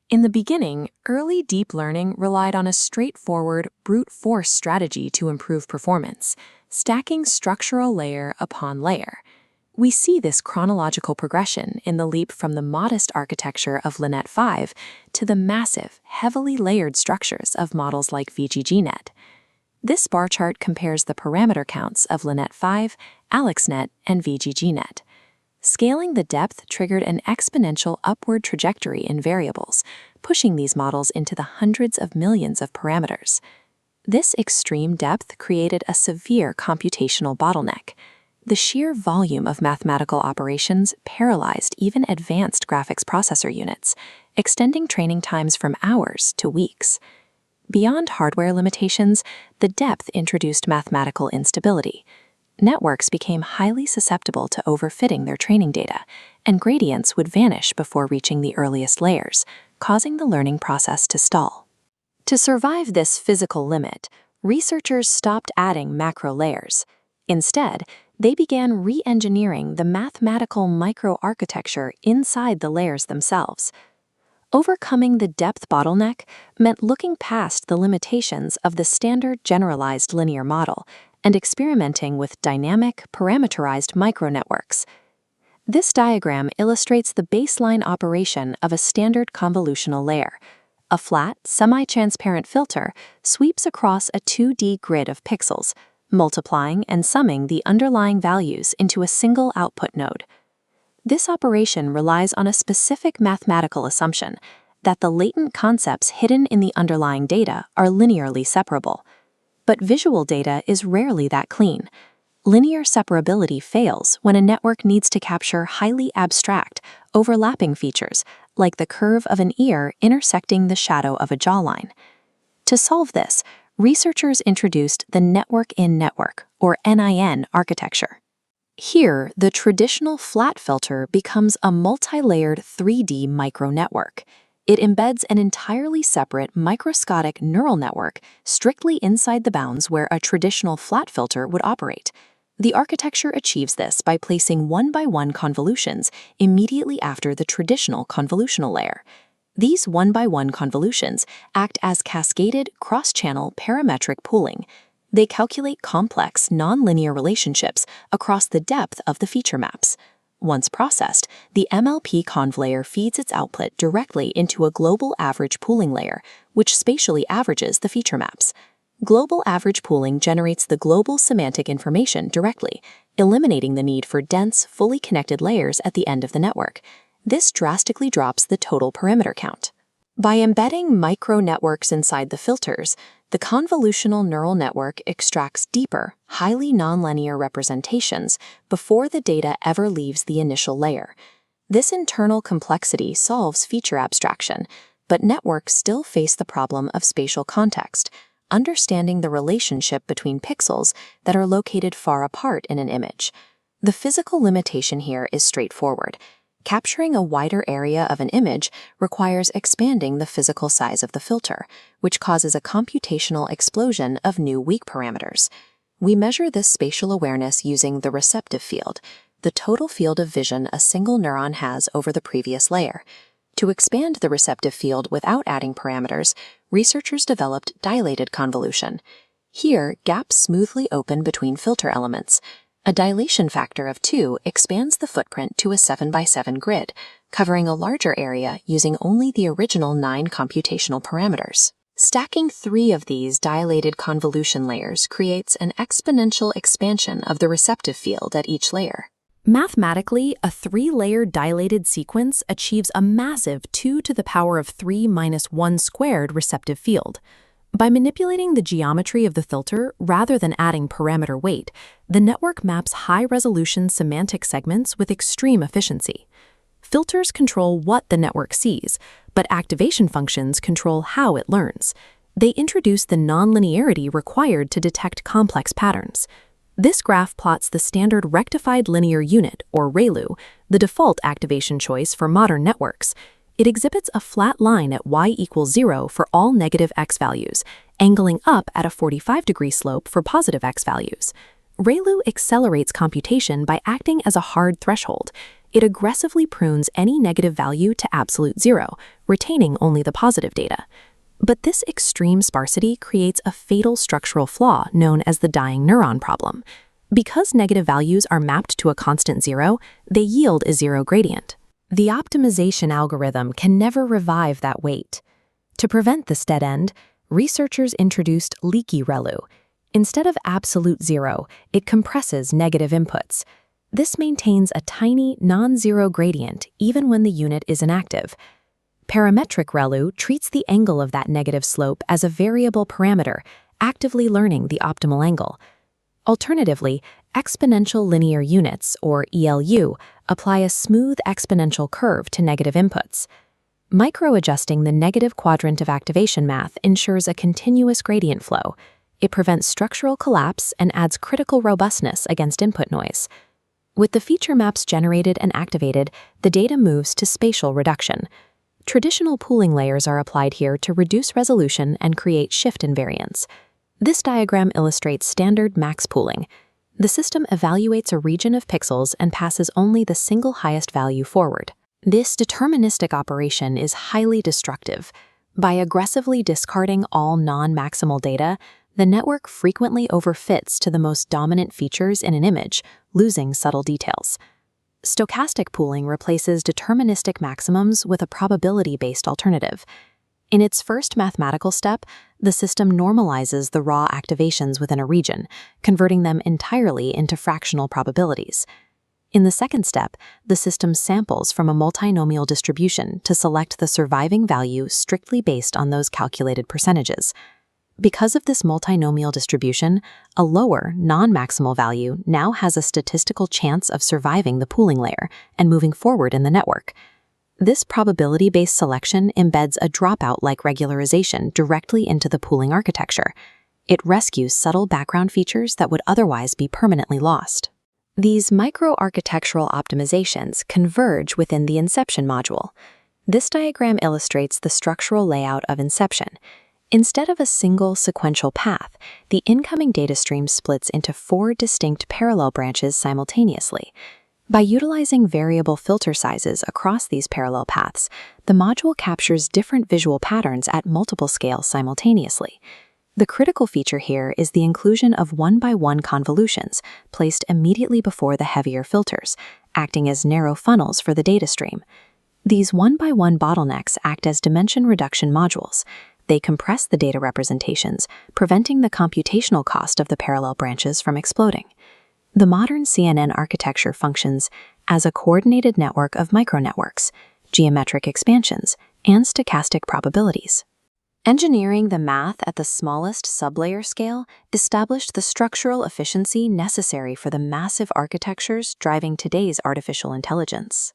In the beginning, early deep learning relied on a straightforward, brute force strategy to improve performance, stacking structural layer upon layer. We see this chronological progression in the leap from the modest architecture of LeNet-5 to the massive, heavily layered structures of models like VGGNet. This bar chart compares the parameter counts of LeNet-5, AlexNet, and VGGNet. Scaling the depth triggered an exponential upward trajectory in variables, pushing these models into the hundreds of millions of parameters. This extreme depth created a severe computational bottleneck. The sheer volume of mathematical operations paralyzed even advanced graphics processor units, extending training times from hours to weeks. Beyond hardware limitations, the depth introduced mathematical instability. Networks became highly susceptible to overfitting their training data, and gradients would vanish before reaching the earliest layers, causing the learning process to stall. To survive this physical limit, researchers stopped adding macro layers. Instead, they began re-engineering the mathematical microarchitecture inside the layers themselves. Overcoming the depth bottleneck meant looking past the limitations of the standard generalized linear model and experimenting with dynamic, parameterized micronetworks. This diagram illustrates the baseline operation of a standard convolutional layer. A flat, semi-transparent filter sweeps across a 2D grid of pixels, multiplying and summing the underlying values into a single output node. This operation relies on a specific mathematical assumption that the latent concepts hidden in the underlying data are linearly separable. But visual data is rarely that clean. Linear separability fails when a network needs to capture highly abstract, overlapping features, like the curve of an ear intersecting the shadow of a jawline. To solve this, researchers introduced the network-in-network, or NIN, architecture. Here, the traditional flat filter becomes a multi-layered 3D micronetwork. It embeds an entirely separate microscopic neural network strictly inside the bounds where a traditional flat filter would operate. The architecture achieves this by placing one-by-one convolutions immediately after the traditional convolutional layer. These one-by-one convolutions act as cascaded cross-channel parametric pooling. They calculate complex, nonlinear relationships across the depth of the feature maps. Once processed, the MLP conv layer feeds its output directly into a global average pooling layer, which spatially averages the feature maps. Global average pooling generates the global semantic information directly, eliminating the need for dense, fully connected layers at the end of the network. This drastically drops the total parameter count. By embedding micro-networks inside the filters, the convolutional neural network extracts deeper, highly nonlinear representations before the data ever leaves the initial layer. This internal complexity solves feature abstraction, but networks still face the problem of spatial context, understanding the relationship between pixels that are located far apart in an image. The physical limitation here is straightforward. Capturing a wider area of an image requires expanding the physical size of the filter, which causes a computational explosion of new weak parameters. We measure this spatial awareness using the receptive field, the total field of vision a single neuron has over the previous layer. To expand the receptive field without adding parameters, researchers developed dilated convolution. Here, gaps smoothly open between filter elements. A dilation factor of 2 expands the footprint to a 7x7 grid, covering a larger area using only the original 9 computational parameters. Stacking 3 of these dilated convolution layers creates an exponential expansion of the receptive field at each layer. Mathematically, a 3-layer dilated sequence achieves a massive 2 to the power of 3 minus 1 squared receptive field. By manipulating the geometry of the filter rather than adding parameter weight, the network maps high-resolution semantic segments with extreme efficiency. Filters control what the network sees, but activation functions control how it learns. They introduce the nonlinearity required to detect complex patterns. This graph plots the standard rectified linear unit, or ReLU, the default activation choice for modern networks. It exhibits a flat line at y equals 0 for all negative x values, angling up at a 45-degree slope for positive x values. ReLU accelerates computation by acting as a hard threshold. it aggressively prunes any negative value to absolute zero, retaining only the positive data. But this extreme sparsity creates a fatal structural flaw known as the dying neuron problem. Because negative values are mapped to a constant zero, they yield a zero gradient. The optimization algorithm can never revive that weight. To prevent this dead end, researchers introduced leaky ReLU. Instead of absolute zero, it compresses negative inputs. This maintains a tiny, non-zero gradient even when the unit is inactive. Parametric ReLU treats the angle of that negative slope as a variable parameter, actively learning the optimal angle. Alternatively, exponential linear units, or ELU, apply a smooth exponential curve to negative inputs. Micro-adjusting the negative quadrant of activation math ensures a continuous gradient flow. It prevents structural collapse and adds critical robustness against input noise. With the feature maps generated and activated, the data moves to spatial reduction. Traditional pooling layers are applied here to reduce resolution and create shift invariance. This diagram illustrates standard max pooling. The system evaluates a region of pixels and passes only the single highest value forward. This deterministic operation is highly destructive. By aggressively discarding all non-maximal data, the network frequently overfits to the most dominant features in an image, losing subtle details. Stochastic pooling replaces deterministic maximums with a probability-based alternative. In its first mathematical step, the system normalizes the raw activations within a region, converting them entirely into fractional probabilities. In the second step, the system samples from a multinomial distribution to select the surviving value strictly based on those calculated percentages. Because of this multinomial distribution, a lower, non-maximal value now has a statistical chance of surviving the pooling layer and moving forward in the network. This probability-based selection embeds a dropout-like regularization directly into the pooling architecture. It rescues subtle background features that would otherwise be permanently lost. These micro-architectural optimizations converge within the Inception module. This diagram illustrates the structural layout of Inception. Instead of a single sequential path, the incoming data stream splits into 4 distinct parallel branches simultaneously. By utilizing variable filter sizes across these parallel paths, the module captures different visual patterns at multiple scales simultaneously. The critical feature here is the inclusion of one-by-one convolutions placed immediately before the heavier filters, acting as narrow funnels for the data stream. These one-by-one bottlenecks act as dimension reduction modules. They compress the data representations, preventing the computational cost of the parallel branches from exploding. The modern CNN architecture functions as a coordinated network of micronetworks, geometric expansions, and stochastic probabilities. Engineering the math at the smallest sublayer scale established the structural efficiency necessary for the massive architectures driving today's artificial intelligence.